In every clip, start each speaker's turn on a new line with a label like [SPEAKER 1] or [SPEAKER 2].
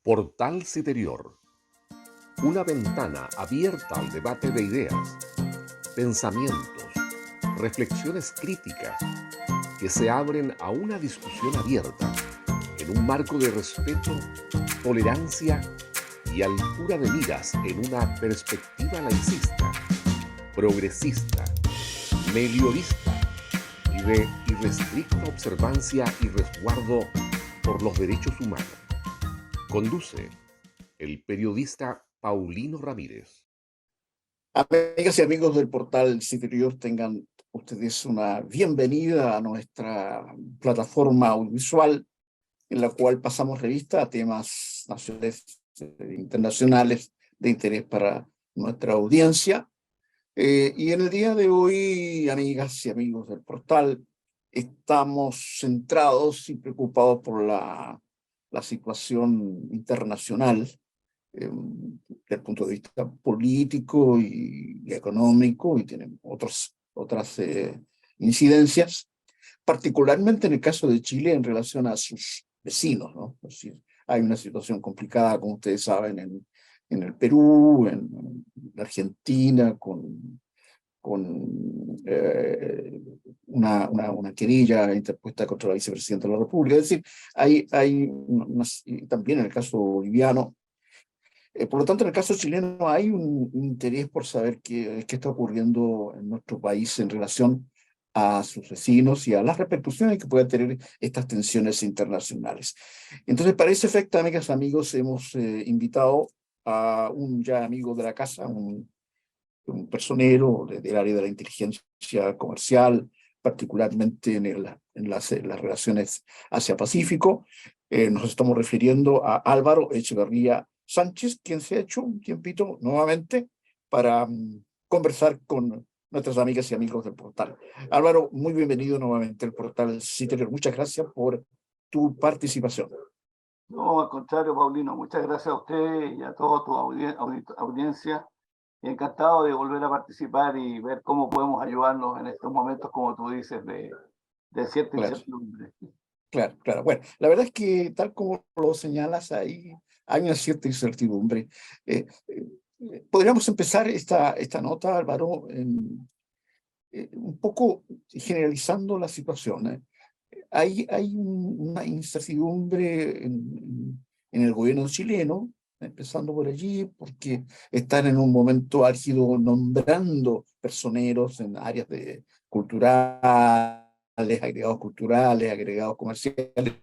[SPEAKER 1] Portal Citerior, una ventana abierta al debate de ideas, pensamientos, reflexiones críticas que se abren a una discusión abierta en un marco de respeto, tolerancia y altura de miras en una perspectiva laicista, progresista, meliorista y de irrestricta observancia y resguardo por los derechos humanos. Conduce el periodista Paulino Ramírez.
[SPEAKER 2] Amigas y amigos del portal Citerior, tengan ustedes una bienvenida a nuestra plataforma audiovisual en la cual pasamos revista a temas nacionales e internacionales de interés para nuestra audiencia. Y en el día de hoy, amigas y amigos del portal, estamos centrados y preocupados por la situación internacional desde el punto de vista político y económico, y tienen otras incidencias, particularmente en el caso de Chile en relación a sus vecinos, ¿no? Es decir, hay una situación complicada, como ustedes saben, en el Perú, en la Argentina, con una querella interpuesta contra la vicepresidenta de la República. Es decir, y también en el caso boliviano. Por lo tanto, en el caso chileno hay un interés por saber qué está ocurriendo en nuestro país en relación a sus vecinos y a las repercusiones que puedan tener estas tensiones internacionales. Entonces, para ese efecto, amigas y amigos, hemos invitado a un ya amigo de la casa, un personero del área de la inteligencia comercial, particularmente en las relaciones Asia-Pacífico. Nos estamos refiriendo a Álvaro Echeverría Sánchez, quien se ha hecho un tiempito nuevamente para conversar con nuestras amigas y amigos del portal. Álvaro, muy bienvenido nuevamente al portal Citerior. Muchas gracias por tu participación.
[SPEAKER 3] No, al contrario, Paulino, muchas gracias a usted y a toda tu audiencia. Encantado de volver a participar y ver cómo podemos ayudarnos en estos momentos, como tú dices, de cierta incertidumbre.
[SPEAKER 2] Claro. Bueno, la verdad es que tal como lo señalas, hay una cierta incertidumbre. Podríamos empezar esta nota, Álvaro, un poco generalizando la situación. Hay una incertidumbre en el gobierno chileno, empezando por allí, porque están en un momento álgido nombrando personeros en áreas culturales, agregados comerciales,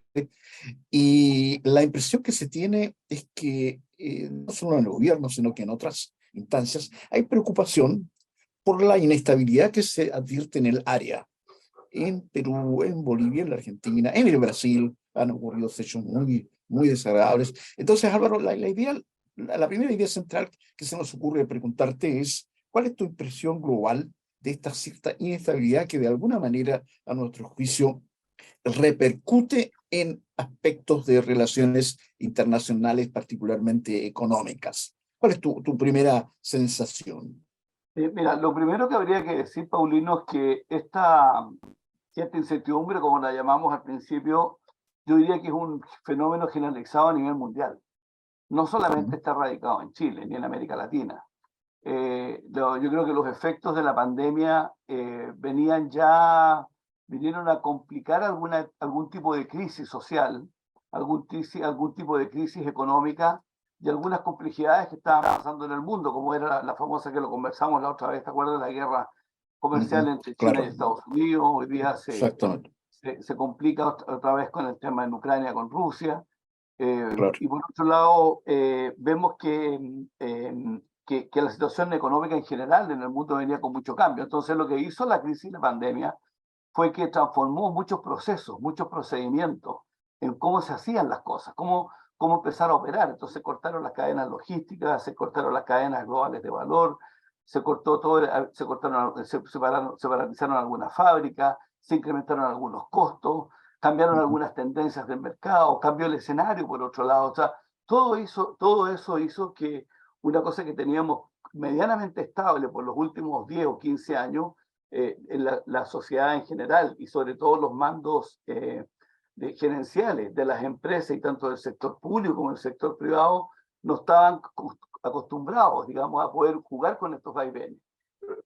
[SPEAKER 2] y la impresión que se tiene es que no solo en el gobierno, sino que en otras instancias hay preocupación por la inestabilidad que se advierte en el área. En Perú, en Bolivia, en la Argentina, en el Brasil han ocurrido hechos muy desagradables. Entonces, Álvaro, la primera idea central que se nos ocurre preguntarte es, ¿cuál es tu impresión global de esta cierta inestabilidad que de alguna manera, a nuestro juicio, repercute en aspectos de relaciones internacionales, particularmente económicas? ¿Cuál es tu primera sensación?
[SPEAKER 3] Mira, lo primero que habría que decir, Paulino, es que esta cierta incertidumbre, como la llamamos al principio, yo diría que es un fenómeno generalizado a nivel mundial. No solamente está radicado en Chile ni en América Latina. Yo creo que los efectos de la pandemia vinieron a complicar algún tipo de crisis social, algún tipo de crisis económica y algunas complejidades que estaban pasando en el mundo, como era la famosa que lo conversamos la otra vez, ¿te acuerdas? La guerra comercial entre China y Estados Unidos. Hoy día se complica otra vez con el tema en Ucrania, con Rusia. Y por otro lado, vemos que la situación económica en general en el mundo venía con mucho cambio. Entonces, lo que hizo la crisis y la pandemia fue que transformó muchos procesos, muchos procedimientos en cómo se hacían las cosas, cómo empezar a operar. Entonces, se cortaron las cadenas logísticas, se cortaron las cadenas globales de valor, se paralizaron algunas fábricas, se incrementaron algunos costos, cambiaron algunas tendencias del mercado, cambió el escenario por otro lado. O sea, todo eso hizo que una cosa que teníamos medianamente estable por los últimos 10 o 15 años, en la sociedad en general y sobre todo los mandos gerenciales de las empresas, y tanto del sector público como del sector privado, no estaban acostumbrados, digamos, a poder jugar con estos vaivenes.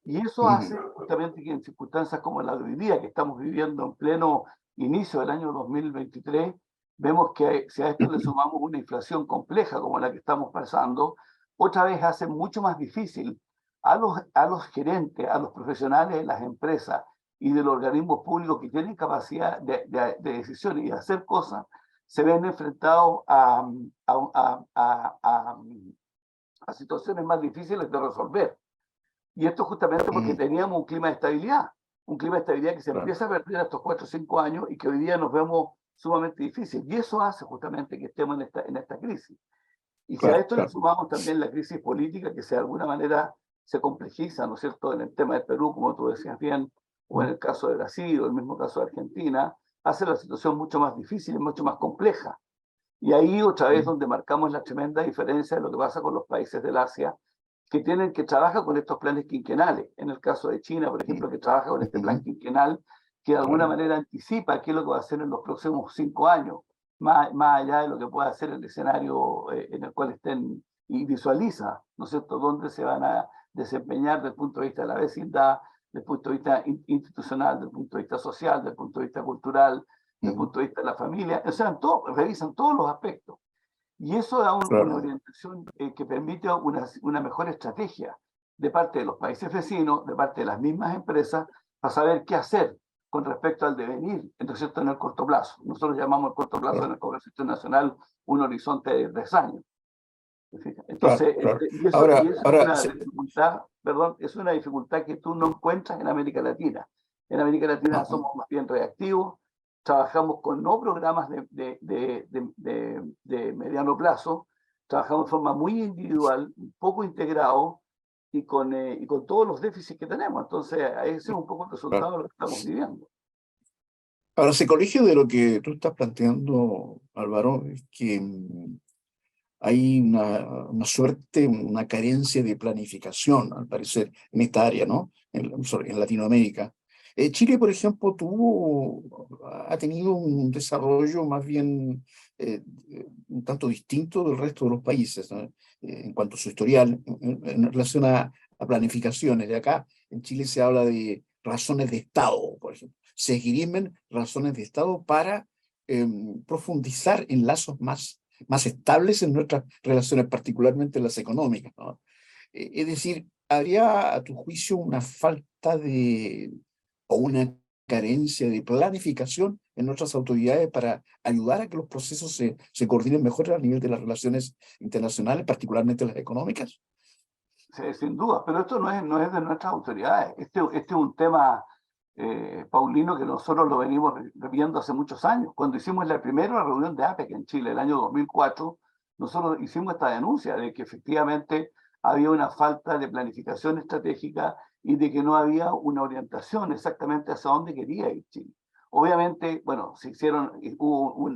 [SPEAKER 3] Y eso hace justamente que en circunstancias como la de hoy día, que estamos viviendo en pleno inicio del año 2023, vemos que si a esto le sumamos una inflación compleja como la que estamos pasando, otra vez hace mucho más difícil a los gerentes, a los profesionales de las empresas y de los organismos públicos que tienen capacidad de decisión y de hacer cosas, se ven enfrentados a situaciones más difíciles de resolver. Y esto justamente porque teníamos un clima de estabilidad que se empieza a perder estos 4 o 5 años y que hoy día nos vemos sumamente difíciles. Y eso hace justamente que estemos en esta crisis. Y si a esto le sumamos también la crisis política, que de alguna manera se complejiza, ¿no es cierto?, en el tema de Perú, como tú decías bien, o en el caso de Brasil, o el mismo caso de Argentina, hace la situación mucho más difícil y mucho más compleja. Y ahí otra vez donde marcamos la tremenda diferencia de lo que pasa con los países del Asia, que trabajan con estos planes quinquenales. En el caso de China, por ejemplo, que trabaja con este plan quinquenal, que de alguna manera anticipa qué es lo que va a hacer en los próximos 5 años, más allá de lo que pueda hacer el escenario en el cual estén, y visualiza, ¿no es cierto?, dónde se van a desempeñar desde el punto de vista de la vecindad, desde el punto de vista institucional, desde el punto de vista social, desde el punto de vista cultural, desde el punto de vista de la familia, o sea, revisan todos los aspectos. Y eso da una orientación que permite una mejor estrategia de parte de los países vecinos, de parte de las mismas empresas, para saber qué hacer con respecto al devenir, entonces en el corto plazo. Nosotros llamamos el corto plazo en el comercio internacional un horizonte de 3 años. Entonces, y eso es una dificultad, perdón, es una dificultad que tú no encuentras en América Latina. En América Latina somos más bien reactivos, trabajamos con no programas de mediano plazo, trabajamos de forma muy individual, poco integrado y con todos los déficits que tenemos. Entonces, ese es un poco el resultado de lo que estamos viviendo.
[SPEAKER 2] Ahora, se corrige de lo que tú estás planteando, Álvaro, es que hay una suerte, una carencia de planificación, al parecer, en esta área, ¿no? En Latinoamérica. Chile, por ejemplo, ha tenido un desarrollo más bien un tanto distinto del resto de los países, ¿no? En cuanto a su historial, en relación a planificaciones. De acá, en Chile se habla de razones de Estado, por ejemplo. Se esgrimen razones de Estado para profundizar en lazos más estables en nuestras relaciones, particularmente las económicas, ¿no? Es decir, ¿habría a tu juicio una falta o una carencia de planificación en nuestras autoridades para ayudar a que los procesos se coordinen mejor a nivel de las relaciones internacionales, particularmente las económicas?
[SPEAKER 3] Sí, sin duda, pero esto no es de nuestras autoridades. Este es un tema, Paulino, que nosotros lo venimos viendo hace muchos años. Cuando hicimos la primera reunión de APEC en Chile, el año 2004, nosotros hicimos esta denuncia de que efectivamente había una falta de planificación estratégica y de que no había una orientación exactamente hacia dónde quería ir Chile. Obviamente, bueno, hubo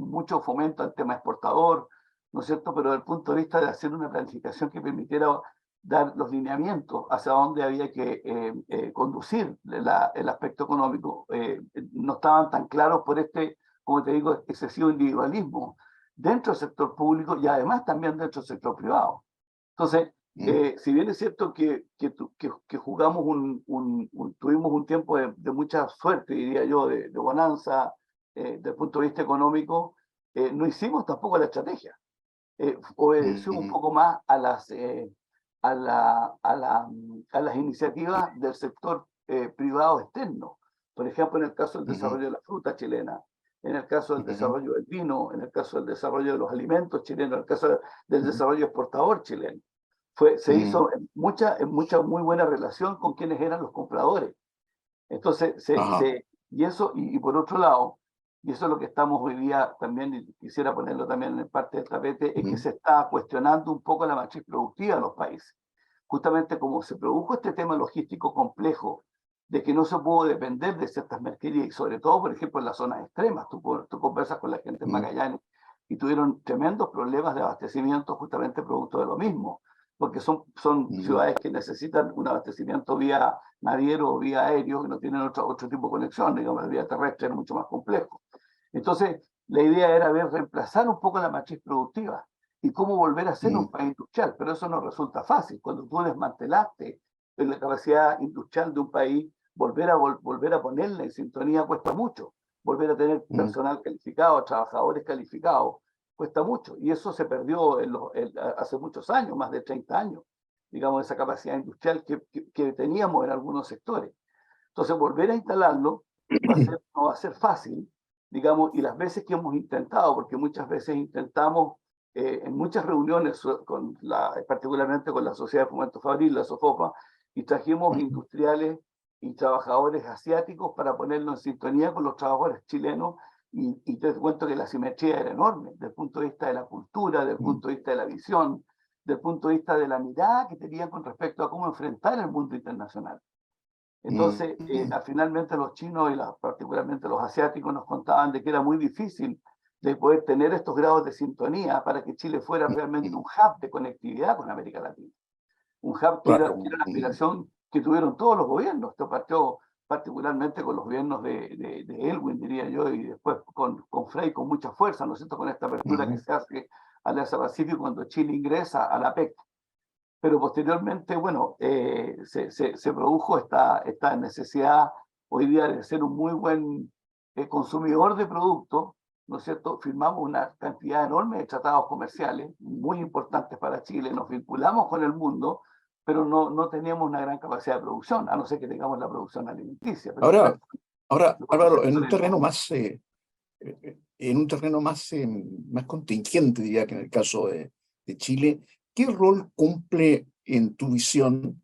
[SPEAKER 3] mucho fomento al tema exportador, ¿no es cierto? Pero desde el punto de vista de hacer una planificación que permitiera dar los lineamientos hacia dónde había que conducir el aspecto económico, no estaban tan claros por como te digo, excesivo individualismo dentro del sector público y además también dentro del sector privado. Entonces, si bien es cierto que jugamos tuvimos un tiempo de mucha suerte, diría yo, de bonanza desde el punto de vista económico, no hicimos tampoco la estrategia. Obedeció un poco más a las iniciativas del sector privado externo. Por ejemplo, en el caso del desarrollo de la fruta chilena, en el caso del desarrollo del vino, en el caso del desarrollo de los alimentos chilenos, en el caso del desarrollo exportador chileno. Se hizo en mucha muy buena relación con quienes eran los compradores. Entonces, y por otro lado, y eso es lo que estamos hoy día también, y quisiera ponerlo también en parte del tapete, es que se está cuestionando un poco la matriz productiva de los países. Justamente como se produjo este tema logístico complejo, de que no se pudo depender de ciertas mercaderías, y sobre todo, por ejemplo, en las zonas extremas. Tú conversas con la gente en Magallanes y tuvieron tremendos problemas de abastecimiento justamente producto de lo mismo. porque son ciudades que necesitan un abastecimiento vía naviero o vía aéreo, que no tienen otro tipo de conexión, digamos, la vía terrestre es mucho más complejo. Entonces, la idea era ver, reemplazar un poco la matriz productiva y cómo volver a ser un país industrial, pero eso no resulta fácil. Cuando tú desmantelaste la capacidad industrial de un país, volver a ponerla en sintonía cuesta mucho. Volver a tener personal calificado, trabajadores calificados, cuesta mucho. Y eso se perdió hace muchos años, más de 30 años, digamos, esa capacidad industrial que teníamos en algunos sectores. Entonces, volver a instalarlo no va a ser fácil, digamos, y las veces que hemos intentado, porque muchas veces intentamos en muchas reuniones, particularmente con la Sociedad de Fomento Fabril, la SOFOPA, y trajimos industriales y trabajadores asiáticos para ponerlo en sintonía con los trabajadores chilenos, y te cuento que la simetría era enorme, desde el punto de vista de la cultura, desde el punto de vista de la visión, desde el punto de vista de la mirada que tenían con respecto a cómo enfrentar el mundo internacional. Entonces, finalmente los chinos y particularmente los asiáticos nos contaban de que era muy difícil de poder tener estos grados de sintonía para que Chile fuera realmente un hub de conectividad con América Latina. Un hub que era una aspiración que tuvieron todos los gobiernos. Esto partió particularmente con los gobiernos de Elwin, diría yo, y después con Frei con mucha fuerza, ¿no es cierto?, con esta apertura que se hace al Asia-Pacífico cuando Chile ingresa a la PEC. Pero posteriormente, bueno, se produjo esta necesidad hoy día de ser un muy buen consumidor de productos, ¿no es cierto? Firmamos una cantidad enorme de tratados comerciales, muy importantes para Chile, nos vinculamos con el mundo, pero no teníamos una gran capacidad de producción, a no ser que tengamos la producción alimenticia. Pero
[SPEAKER 2] ahora, Álvaro, en un terreno más contingente, diría que en el caso de Chile, ¿qué rol cumple en tu visión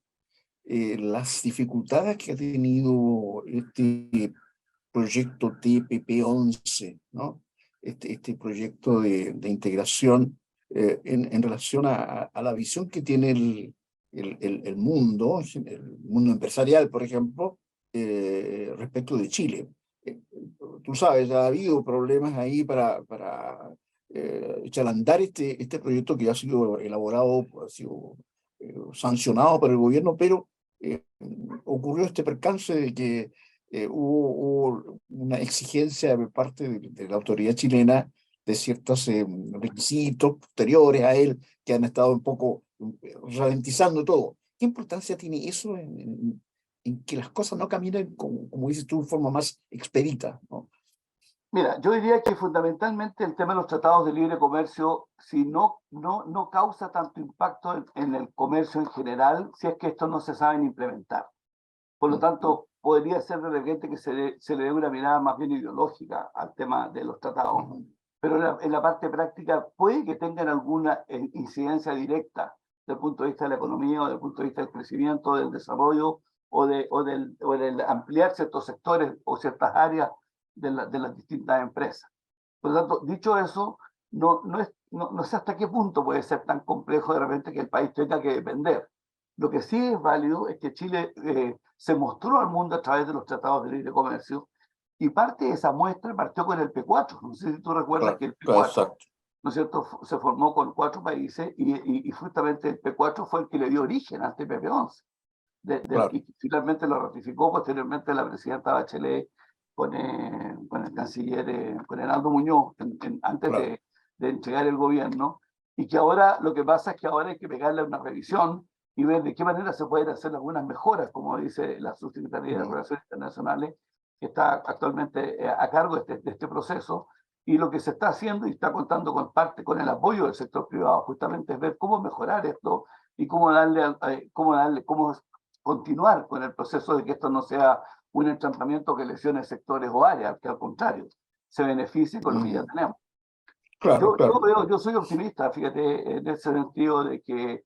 [SPEAKER 2] las dificultades que ha tenido este proyecto TPP-11, ¿no? Este proyecto de integración en relación a la visión que tiene el mundo empresarial, por ejemplo, respecto de Chile? Tú sabes, ha habido problemas ahí para echar a andar este proyecto que ha sido elaborado, ha sido sancionado por el gobierno, pero ocurrió este percance de que hubo una exigencia de parte de la autoridad chilena de ciertos requisitos posteriores a él que han estado un poco ralentizando todo. ¿Qué importancia tiene eso en que las cosas no caminen, como dices tú, de forma más expedita, ¿no?
[SPEAKER 3] Mira, yo diría que fundamentalmente el tema de los tratados de libre comercio, si no causa tanto impacto en el comercio en general, si es que estos no se saben implementar. Por lo tanto, podría ser de repente que se le dé una mirada más bien ideológica al tema de los tratados, pero en la parte práctica puede que tengan alguna incidencia directa desde el punto de vista de la economía o desde el punto de vista del crecimiento, del desarrollo o del ampliar ciertos sectores o ciertas áreas de las distintas empresas. Por lo tanto, dicho eso, no sé hasta qué punto puede ser tan complejo de repente que el país tenga que depender. Lo que sí es válido es que Chile se mostró al mundo a través de los tratados de libre comercio, y parte de esa muestra partió con el P4. No sé si tú recuerdas que el P4, ¿no es cierto?, se formó con 4 países y justamente el P4 fue el que le dio origen al TPP-11. Y finalmente lo ratificó posteriormente la presidenta Bachelet con el canciller, con Heraldo Muñoz, antes de entregar el gobierno, y que ahora lo que pasa es que ahora hay que pegarle una revisión y ver de qué manera se pueden hacer algunas mejoras, como dice la Subsecretaría de Relaciones Internacionales, que está actualmente a cargo de este proceso, y lo que se está haciendo y está contando con el apoyo del sector privado, justamente es ver cómo mejorar esto y cómo continuar con el proceso de que esto no sea un entrampamiento que lesione sectores o áreas, que al contrario, se beneficie con lo que ya tenemos. Yo soy optimista, fíjate, en ese sentido de que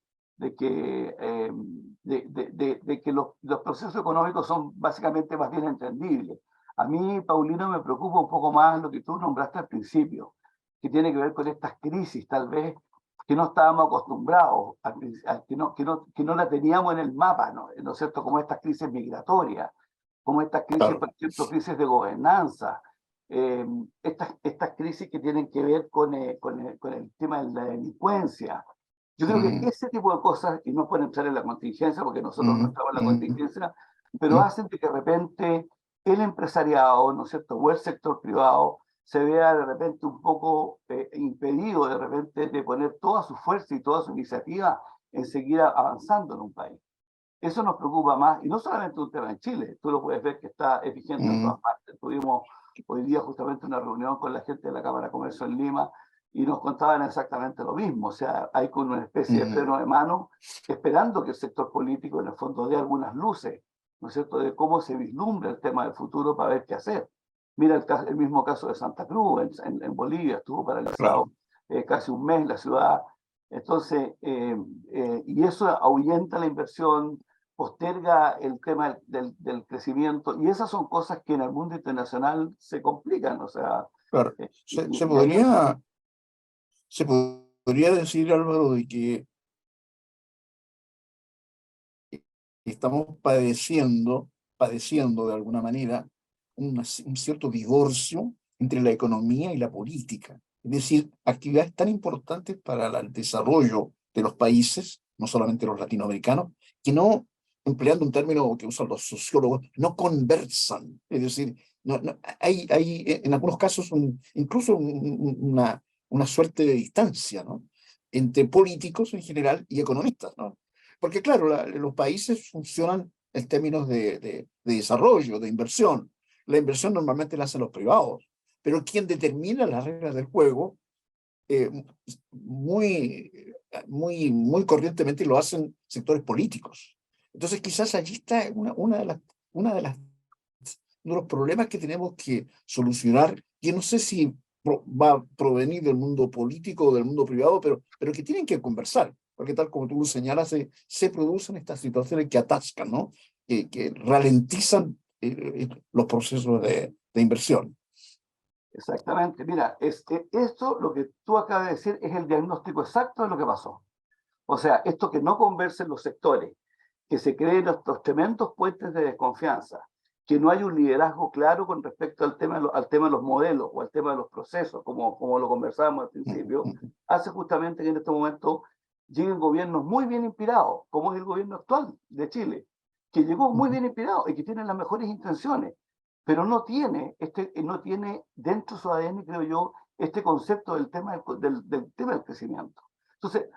[SPEAKER 3] los procesos económicos son básicamente más bien entendibles. A mí, Paulino, me preocupa un poco más lo que tú nombraste al principio, que tiene que ver con estas crisis, tal vez, que no estábamos acostumbrados, que no la teníamos en el mapa, ¿no es cierto? Como estas crisis migratorias, como estas crisis, por ejemplo, crisis de gobernanza, estas crisis que tienen que ver con el tema de la delincuencia, Yo creo que ese tipo de cosas, y no pueden entrar en la contingencia, porque nosotros no estamos en la contingencia, pero hacen que de repente el empresariado, ¿no es cierto?, o el sector privado, se vea de repente un poco impedido de repente de poner toda su fuerza y toda su iniciativa en seguir avanzando en un país. Eso nos preocupa más, y no solamente un tema en Chile, tú lo puedes ver que está vigente en todas partes. Tuvimos hoy día justamente una reunión con la gente de la Cámara de Comercio en Lima y nos contaban exactamente lo mismo, o sea, hay con una especie de freno de mano esperando que el sector político en el fondo dé algunas luces, ¿no es cierto?, de cómo se vislumbra el tema del futuro para ver qué hacer. Mira el mismo caso de Santa Cruz, en Bolivia, estuvo paralizado casi un mes la ciudad. Entonces, y eso ahuyenta la inversión, posterga el tema del crecimiento, y esas son cosas que en el mundo internacional se complican, o sea...
[SPEAKER 2] Claro, se podría decir, Álvaro, de que estamos padeciendo de alguna manera un cierto divorcio entre la economía y la política. Es decir, actividades tan importantes para el desarrollo de los países, no solamente los latinoamericanos, que no, empleando un término que usan los sociólogos, no conversan. Es decir, hay en algunos casos incluso una suerte de distancia, ¿no?, entre políticos en general y economistas, ¿no? Porque claro, los países funcionan en términos de desarrollo, de inversión. La inversión normalmente la hacen los privados, pero quien determina las reglas del juego eh, muy corrientemente lo hacen sectores políticos. Entonces quizás allí está una de los problemas que tenemos que solucionar, que no sé si va a provenir del mundo político o del mundo privado, pero que tienen que conversar, porque tal como tú lo señalas, se producen estas situaciones que atascan, ¿no? Que ralentizan los procesos de inversión.
[SPEAKER 3] Exactamente, mira, esto, lo que tú acabas de decir, es el diagnóstico exacto de lo que pasó. O sea, esto que no conversen los sectores, que se creen estos tremendos puentes de desconfianza, que no hay un liderazgo claro con respecto al tema de los modelos o al tema de los procesos, como lo conversábamos al principio, hace justamente que en este momento lleguen gobiernos muy bien inspirados, como es el gobierno actual de Chile, que llegó muy bien inspirado y que tiene las mejores intenciones, pero no tiene dentro de su ADN, creo yo, este concepto del tema del tema del crecimiento. Entonces,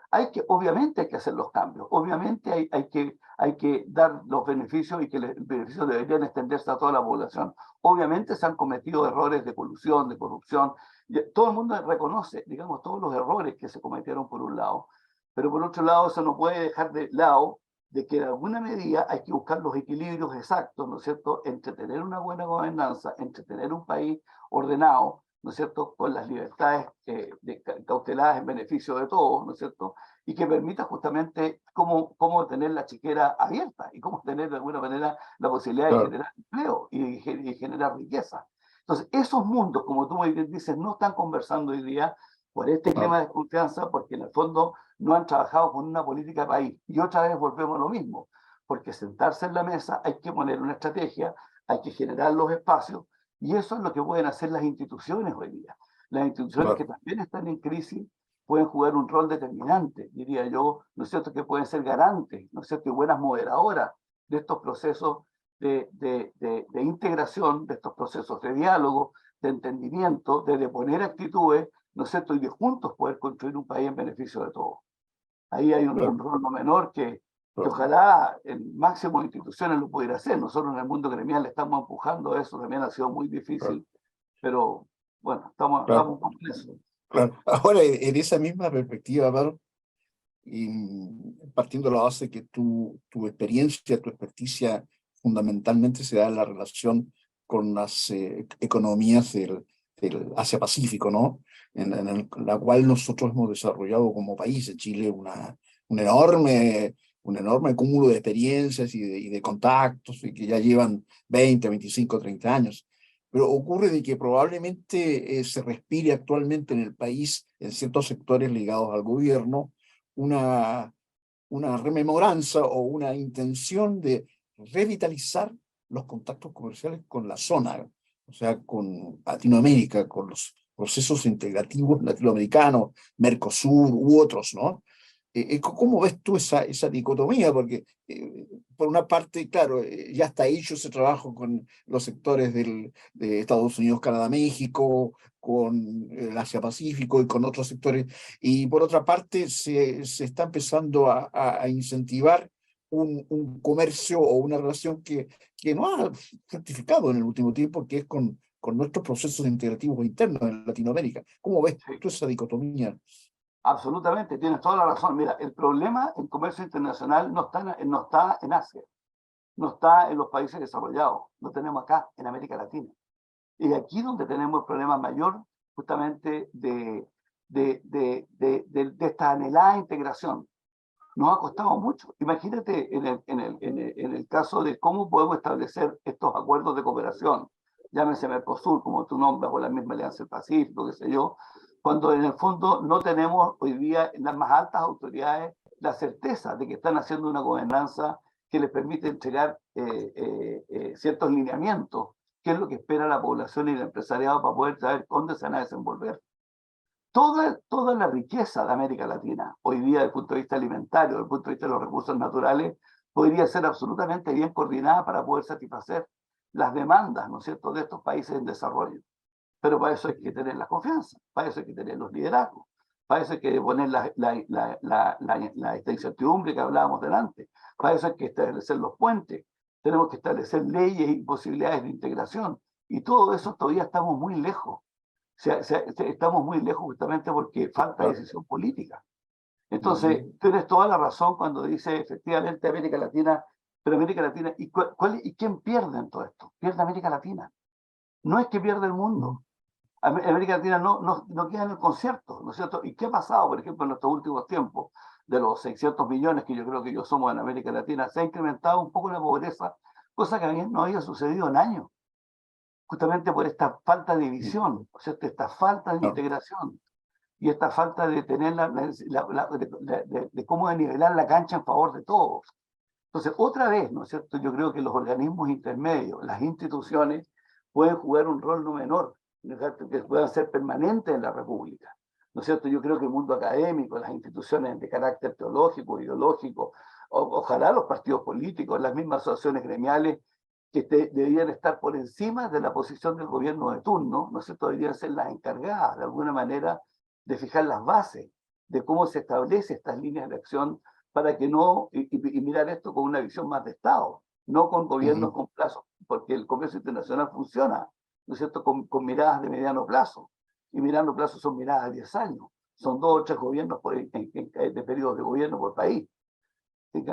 [SPEAKER 3] obviamente hay que hacer los cambios, obviamente hay que dar los beneficios y que los beneficios deberían extenderse a toda la población. Obviamente se han cometido errores de colusión, de corrupción, todo el mundo reconoce, digamos, todos los errores que se cometieron por un lado, pero por otro lado eso no puede dejar de lado de que de alguna medida hay que buscar los equilibrios exactos, ¿no es cierto?, entre tener una buena gobernanza, entre tener un país ordenado, ¿no es cierto?, con las libertades cauteladas en beneficio de todos, ¿no es cierto?, y que permita justamente cómo tener la chiquera abierta y cómo tener de alguna manera la posibilidad de generar empleo y generar riqueza. Entonces, esos mundos, como tú muy bien dices, no están conversando hoy día por este clima de desconfianza, porque en el fondo no han trabajado con una política de país. Y otra vez volvemos a lo mismo, porque sentarse en la mesa hay que poner una estrategia, hay que generar los espacios, y eso es lo que pueden hacer las instituciones hoy día. Las instituciones que también están en crisis pueden jugar un rol determinante, diría yo, ¿no es cierto?, que pueden ser garantes, ¿no es cierto?, y buenas moderadoras de estos procesos de integración, de estos procesos de diálogo, de entendimiento, de deponer actitudes, ¿no es cierto?, y de juntos poder construir un país en beneficio de todos. Ahí hay un rol no menor que ojalá en máximo instituciones lo pudiera hacer. Nosotros en el mundo gremial estamos empujando eso, también ha sido muy difícil, pero bueno, estamos un poco en eso.
[SPEAKER 2] Claro. Ahora, en esa misma perspectiva, Pablo, y partiendo de la base que tu experiencia, tu experticia fundamentalmente se da en la relación con las economías del Asia-Pacífico, ¿no? En la cual nosotros hemos desarrollado como país en Chile un enorme cúmulo de experiencias y de contactos y que ya llevan 20, 25, 30 años. Pero ocurre de que probablemente se respire actualmente en el país, en ciertos sectores ligados al gobierno, una rememoranza o una intención de revitalizar los contactos comerciales con la zona, o sea, con Latinoamérica, con los procesos integrativos latinoamericanos, Mercosur u otros, ¿no? ¿Cómo ves tú esa dicotomía? Porque por una parte, claro, ya está hecho ese trabajo con los sectores de Estados Unidos, Canadá, México, con el Asia-Pacífico y con otros sectores. Y por otra parte, se está empezando a incentivar un comercio o una relación que no ha fructificado en el último tiempo, que es con nuestros procesos integrativos internos en Latinoamérica. ¿Cómo ves
[SPEAKER 3] Sí,
[SPEAKER 2] tú esa dicotomía?
[SPEAKER 3] absolutamente, tienes toda la razón. Mira, el problema en comercio internacional no está en Asia, no está en los países desarrollados, lo tenemos acá, en América Latina. Y aquí donde tenemos el problema mayor justamente de esta anhelada integración. Nos ha costado mucho. Imagínate en el caso de cómo podemos establecer estos acuerdos de cooperación, llámese Mercosur, como tú nombras, o la misma Alianza del Pacífico, qué sé yo, cuando en el fondo no tenemos hoy día en las más altas autoridades la certeza de que están haciendo una gobernanza que les permite entregar ciertos lineamientos, qué es lo que espera la población y el empresariado para poder saber dónde se van a desenvolver. Toda la riqueza de América Latina, hoy día desde el punto de vista alimentario, desde el punto de vista de los recursos naturales, podría ser absolutamente bien coordinada para poder satisfacer las demandas, ¿no es cierto?, de estos países en desarrollo. Pero para eso hay que tener la confianza, para eso hay que tener los liderazgos, para eso hay que poner esta incertidumbre que hablábamos delante, para eso hay que establecer los puentes, tenemos que establecer leyes y posibilidades de integración, y todo eso todavía estamos muy lejos. Estamos muy lejos justamente porque falta
[SPEAKER 2] Claro.
[SPEAKER 3] decisión política. Entonces, tienes toda la razón cuando dice efectivamente América Latina, pero América Latina, ¿y quién pierde en todo esto? Pierde América Latina. No es que pierda el mundo. América Latina no queda en el concierto, ¿no es cierto? ¿Y qué ha pasado, por ejemplo, en estos últimos tiempos? De los 600 millones que yo creo que somos en América Latina, se ha incrementado un poco la pobreza, cosa que no había sucedido en años, justamente por esta falta de visión, ¿no es cierto? Esta falta de
[SPEAKER 2] Claro.
[SPEAKER 3] integración y esta falta de tener de cómo nivelar la cancha en favor de todos. Entonces, otra vez, ¿no es cierto? Yo creo que los organismos intermedios, las instituciones, pueden jugar un rol no menor, ¿no es cierto?, que puedan ser permanentes en la República. ¿No es cierto? Yo creo que el mundo académico, las instituciones de carácter teológico, ideológico, ojalá los partidos políticos, las mismas asociaciones gremiales, que deberían estar por encima de la posición del gobierno de turno, ¿no es cierto?, deberían ser las encargadas, de alguna manera, de fijar las bases de cómo se establece estas líneas de acción para que no, y mirar esto con una visión más de Estado, no con gobiernos con plazos, porque el comercio internacional funciona, ¿no es cierto?, con miradas de mediano plazo, y mediano plazo son miradas a 10 años, son 2 o 3 gobiernos de periodos de gobierno por país. ¿Sí? Y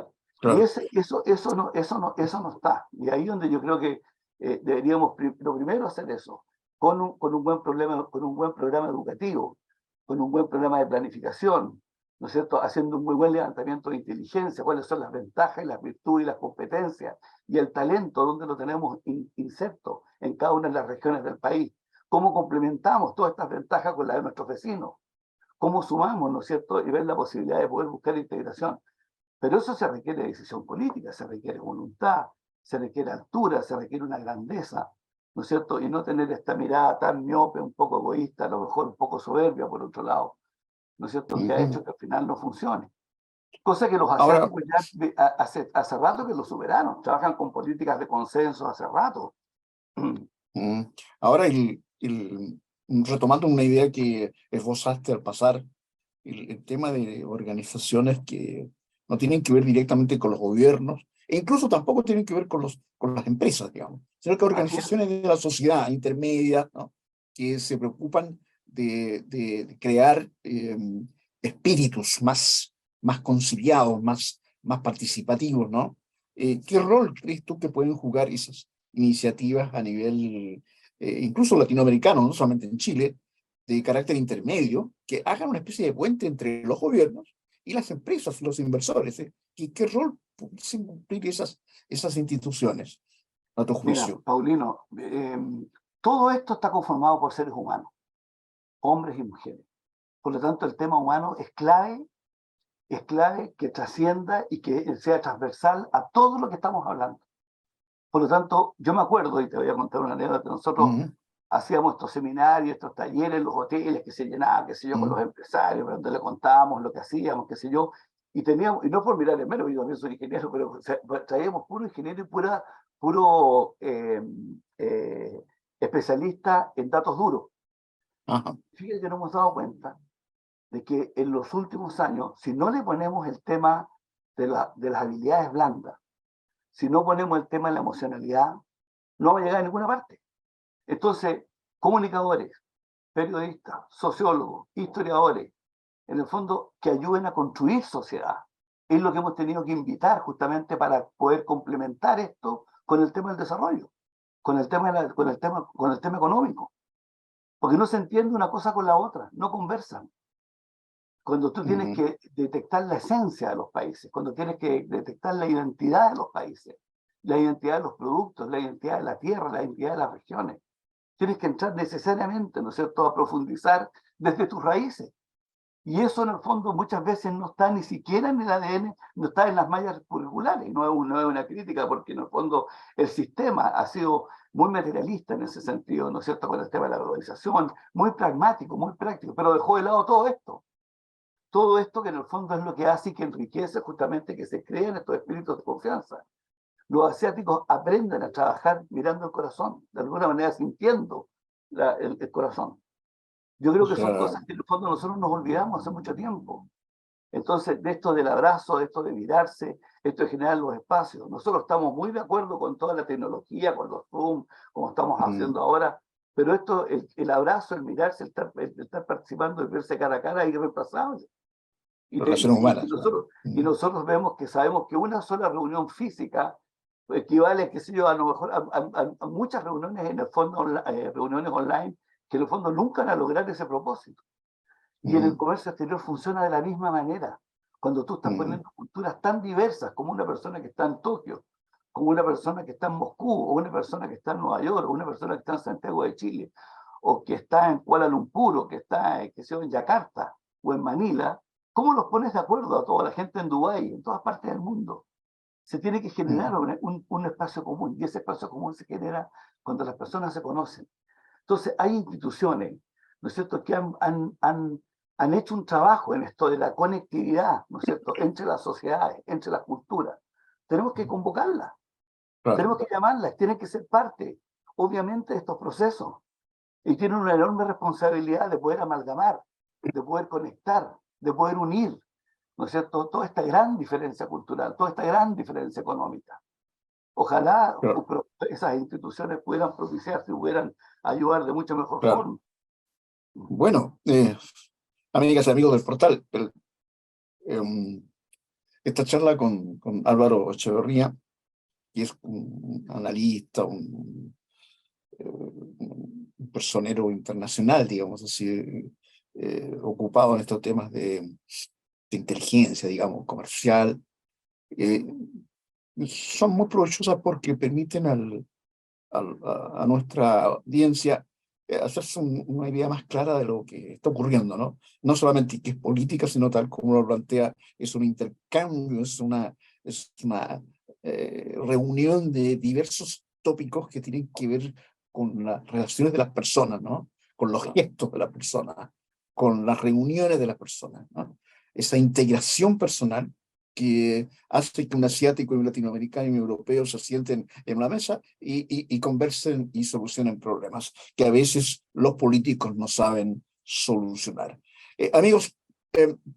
[SPEAKER 2] Claro.
[SPEAKER 3] eso no está. Y ahí donde yo creo que deberíamos lo primero hacer eso, con un buen problema, con un buen programa educativo, con un buen programa de planificación, ¿no es cierto? Haciendo un muy buen levantamiento de inteligencia, cuáles son las ventajas y las virtudes y las competencias y el talento, donde lo tenemos inserto en cada una de las regiones del país. Cómo complementamos todas estas ventajas con las de nuestros vecinos. Cómo sumamos, ¿no es cierto? Y ver la posibilidad de poder buscar integración. Pero eso se requiere decisión política, se requiere voluntad, se requiere altura, se requiere una grandeza, ¿no es cierto? Y no tener esta mirada tan miope, un poco egoísta, a lo mejor un poco soberbia por otro lado, ¿no es cierto? Que ha hecho que al final no funcione. Cosa que los
[SPEAKER 2] Ahora,
[SPEAKER 3] asiáticos ya hace rato que lo superaron, trabajan con políticas de consenso hace rato.
[SPEAKER 2] mm, ahora retomando una idea que esbozaste al pasar, el tema de organizaciones que no tienen que ver directamente con los gobiernos, e incluso tampoco tienen que ver con las empresas, digamos, sino que
[SPEAKER 3] Así es.
[SPEAKER 2] organizaciones de la sociedad intermedia, ¿no?, que se preocupan de crear espíritus más conciliados, más participativos, ¿no? ¿Qué rol crees tú que pueden jugar esas iniciativas a nivel incluso latinoamericano, no solamente en Chile, de carácter intermedio, que hagan una especie de puente entre los gobiernos y las empresas, los inversores? ¿Qué rol pueden cumplir esas instituciones, a tu
[SPEAKER 3] Mira,
[SPEAKER 2] juicio?
[SPEAKER 3] Paulino, todo esto está conformado por seres humanos, hombres y mujeres. Por lo tanto, el tema humano es clave que trascienda y que sea transversal a todo lo que estamos hablando. Por lo tanto, yo me acuerdo, y te voy a contar una anécdota, nosotros
[SPEAKER 2] Mm,
[SPEAKER 3] hacíamos estos seminarios, estos talleres, los hoteles que se llenaban, qué sé yo, con
[SPEAKER 2] mm,
[SPEAKER 3] los empresarios, donde le contábamos lo que hacíamos, qué sé yo, y teníamos, y no por mirar en menos, yo también soy ingeniero, pero traíamos puro ingeniero y puro especialista en datos duros.
[SPEAKER 2] Ajá.
[SPEAKER 3] Fíjense que nos hemos dado cuenta de que en los últimos años, si no le ponemos el tema de las habilidades blandas, si no ponemos el tema de la emocionalidad, no va a llegar a ninguna parte. Entonces, comunicadores, periodistas, sociólogos, historiadores, en el fondo, que ayuden a construir sociedad. Es lo que hemos tenido que invitar justamente para poder complementar esto con el tema del desarrollo, con el tema económico. Porque no se entiende una cosa con la otra, no conversan. Cuando tú tienes que detectar la esencia de los países, cuando tienes que detectar la identidad de los países, la identidad de los productos, la identidad de la tierra, la identidad de las regiones, tienes que entrar necesariamente, ¿no es cierto?, a profundizar desde tus raíces. Y eso en el fondo muchas veces no está ni siquiera en el ADN, no está en las mallas curriculares. No es una crítica porque en el fondo el sistema ha sido muy materialista en ese sentido, ¿no es cierto?, con el tema de la globalización, muy pragmático, muy práctico, pero dejó de lado todo esto. Todo esto que en el fondo es lo que hace y que enriquece justamente que se creen estos espíritus de confianza. Los asiáticos aprenden a trabajar mirando el corazón, de alguna manera sintiendo el corazón. Yo creo
[SPEAKER 2] O
[SPEAKER 3] que son
[SPEAKER 2] sea,
[SPEAKER 3] cosas que en el fondo nosotros nos olvidamos hace mucho tiempo. Entonces, de esto del abrazo, de esto de mirarse, esto de generar los espacios. Nosotros estamos muy de acuerdo con toda la tecnología, con los Zoom, como estamos haciendo ahora, pero esto, el abrazo, el mirarse, el estar participando, el verse cara a cara, es irreemplazable.
[SPEAKER 2] relaciones humanas.
[SPEAKER 3] Y nosotros vemos que sabemos que una sola reunión física equivale, qué sé yo, a lo mejor a muchas reuniones en el fondo, reuniones online, que en el fondo nunca van a lograr ese propósito. Y en el comercio exterior funciona de la misma manera. Cuando tú estás poniendo culturas tan diversas como una persona que está en Tokio, como una persona que está en Moscú, o una persona que está en Nueva York, o una persona que está en Santiago de Chile, o que está en Kuala Lumpur, o que está qué sé yo, en Yakarta, o en Manila, ¿cómo los pones de acuerdo a toda la gente en Dubái, en todas partes del mundo? Se tiene que generar un espacio común, y ese espacio común se genera cuando las personas se conocen. Entonces, hay instituciones, ¿no es cierto?, que han hecho un trabajo en esto de la conectividad, ¿no es cierto?, entre las sociedades, entre las culturas. Tenemos que convocarlas,
[SPEAKER 2] Claro,
[SPEAKER 3] tenemos que llamarlas, tienen que ser parte, obviamente, de estos procesos. Y tienen una enorme responsabilidad de poder amalgamar, de poder conectar, de poder unir, ¿no es cierto?, toda esta gran diferencia cultural, toda esta gran diferencia económica. Ojalá
[SPEAKER 2] claro,
[SPEAKER 3] esas instituciones pudieran propiciarse y pudieran ayudar de mucha mejor
[SPEAKER 2] claro.
[SPEAKER 3] forma.
[SPEAKER 2] Bueno, amigas y amigos del portal, esta charla con Álvaro Echeverría, que es un analista, un personero internacional, digamos así, ocupado en estos temas de inteligencia, digamos, comercial, eh, son muy provechosas porque permiten a nuestra audiencia hacerse una idea más clara de lo que está ocurriendo, ¿no? No solamente que es política, sino tal como lo plantea, es un intercambio, es una reunión de diversos tópicos que tienen que ver con las relaciones de las personas, ¿no? Con los gestos de las personas, con las reuniones de las personas, ¿no? Esa integración personal que hace que un asiático y un latinoamericano y un europeo se sienten en una mesa y conversen y solucionen problemas que a veces los políticos no saben solucionar. Amigos,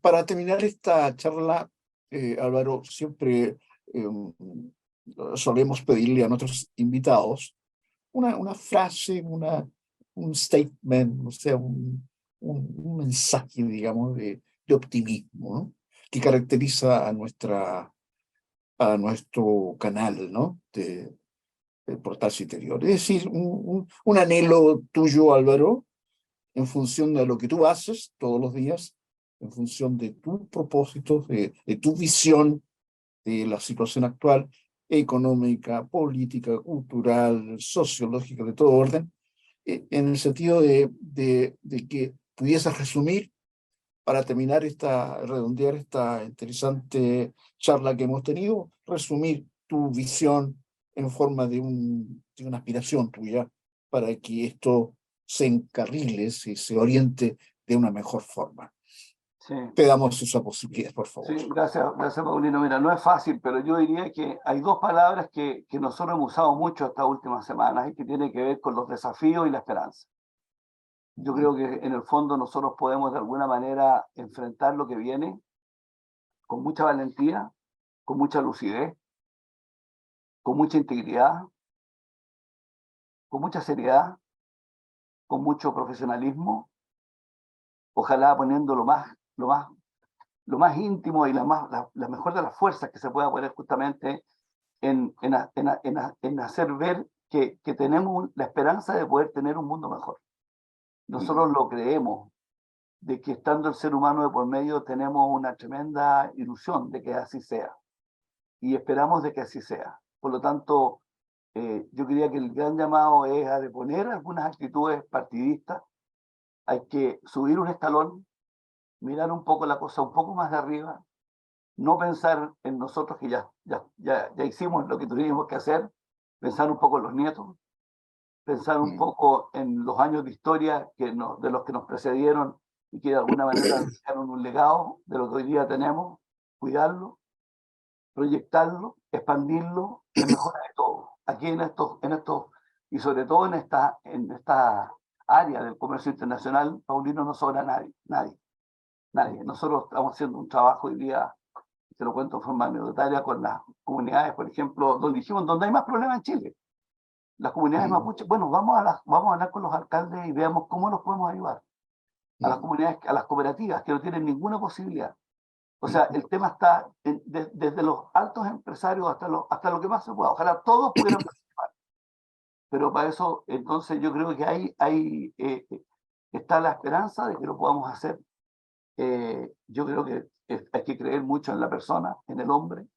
[SPEAKER 2] para terminar esta charla, Álvaro, siempre solemos pedirle a nuestros invitados una frase, un statement, o sea, un mensaje, digamos, de optimismo, ¿no?, que caracteriza a nuestro canal, ¿no?, del portal Citerior. Es decir, un anhelo tuyo, Álvaro, en función de lo que tú haces todos los días, en función de tus propósitos, de tu visión de la situación actual, económica, política, cultural, sociológica, de todo orden, en el sentido de que pudieses resumir, para terminar redondear esta interesante charla que hemos tenido, resumir tu visión en forma de una aspiración tuya para que esto se encarrile, se oriente de una mejor forma.
[SPEAKER 3] Sí.
[SPEAKER 2] te damos esa posibilidad, por favor.
[SPEAKER 3] Sí, gracias Paulino. Mira, no es fácil, pero yo diría que hay dos palabras que nosotros hemos usado mucho estas últimas semanas y que tienen que ver con los desafíos y la esperanza. Yo creo que en el fondo nosotros podemos de alguna manera enfrentar lo que viene con mucha valentía, con mucha lucidez, con mucha integridad, con mucha seriedad, con mucho profesionalismo, ojalá poniendo lo más íntimo y la mejor de las fuerzas que se pueda poner justamente en hacer ver que tenemos la esperanza de poder tener un mundo mejor. Nosotros lo creemos, de que estando el ser humano de por medio tenemos una tremenda ilusión de que así sea. Y esperamos de que así sea. Por lo tanto, yo diría que el gran llamado es a deponer algunas actitudes partidistas. Hay que subir un escalón, mirar un poco la cosa un poco más de arriba, no pensar en nosotros que ya hicimos lo que tuvimos que hacer, pensar un poco en los nietos, pensar un poco en los años de historia de los que nos precedieron y que de alguna manera dejaron un legado de lo que hoy día tenemos, cuidarlo, proyectarlo, expandirlo, en mejora de todo. Aquí en estos, y sobre todo en esta área del comercio internacional, Paulino, no sobra nadie. Nosotros estamos haciendo un trabajo hoy día, te lo cuento en forma anecdotaria, con las comunidades, por ejemplo, donde dijimos, donde hay más problemas en Chile. Las comunidades mapuches, bueno, vamos a hablar con los alcaldes y veamos cómo nos podemos ayudar. A las comunidades, a las cooperativas, que no tienen ninguna posibilidad. O sea, el tema está desde los altos empresarios hasta lo que más se pueda. Ojalá todos pudieran participar. Pero para eso, entonces, yo creo que ahí está la esperanza de que lo podamos hacer. Yo creo que hay que creer mucho en la persona, en el hombre.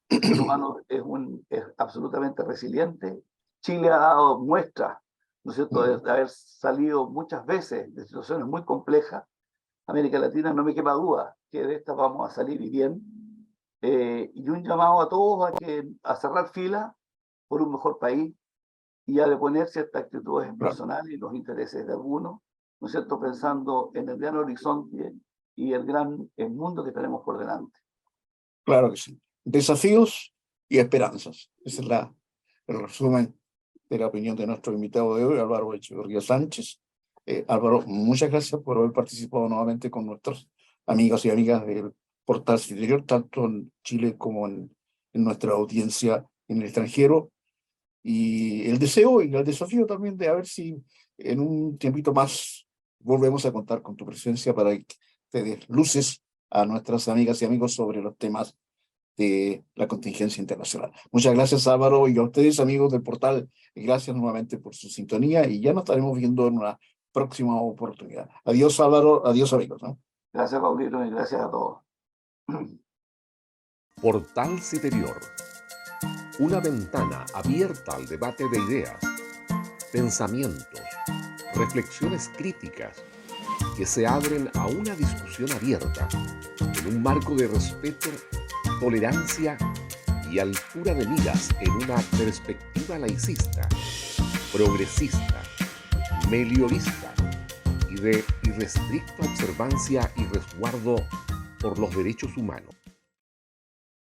[SPEAKER 3] El ser humano es absolutamente resiliente. Chile ha dado muestras, ¿no es cierto?, de haber salido muchas veces de situaciones muy complejas. América Latina, no me quepa duda que de estas vamos a salir bien. Y un llamado a todos a cerrar fila por un mejor país y a deponer ciertas actitudes personales y los intereses de algunos, ¿no es cierto?, pensando en el gran horizonte y el mundo que tenemos por delante.
[SPEAKER 2] Claro que sí. Desafíos y esperanzas. Ese es el resumen de la opinión de nuestro invitado de hoy, Álvaro Echeverría Sánchez. Álvaro, muchas gracias por haber participado nuevamente con nuestros amigos y amigas del Portal Citerior, tanto en Chile como en nuestra audiencia en el extranjero. Y el deseo y el desafío también de a ver si en un tiempito más volvemos a contar con tu presencia para que te des luces a nuestras amigas y amigos sobre los temas de la contingencia internacional. Muchas gracias, Álvaro, y a ustedes, amigos del portal, gracias nuevamente por su sintonía y ya nos estaremos viendo en una próxima oportunidad. Adiós, Álvaro, adiós, amigos, ¿no?
[SPEAKER 3] Gracias, Paulino, y gracias a todos.
[SPEAKER 1] Portal Citerior. Una ventana abierta al debate de ideas, pensamientos, reflexiones críticas que se abren a una discusión abierta en un marco de respeto, tolerancia y altura de miras en una perspectiva laicista, progresista, meliorista y de irrestricta observancia y resguardo por los derechos humanos.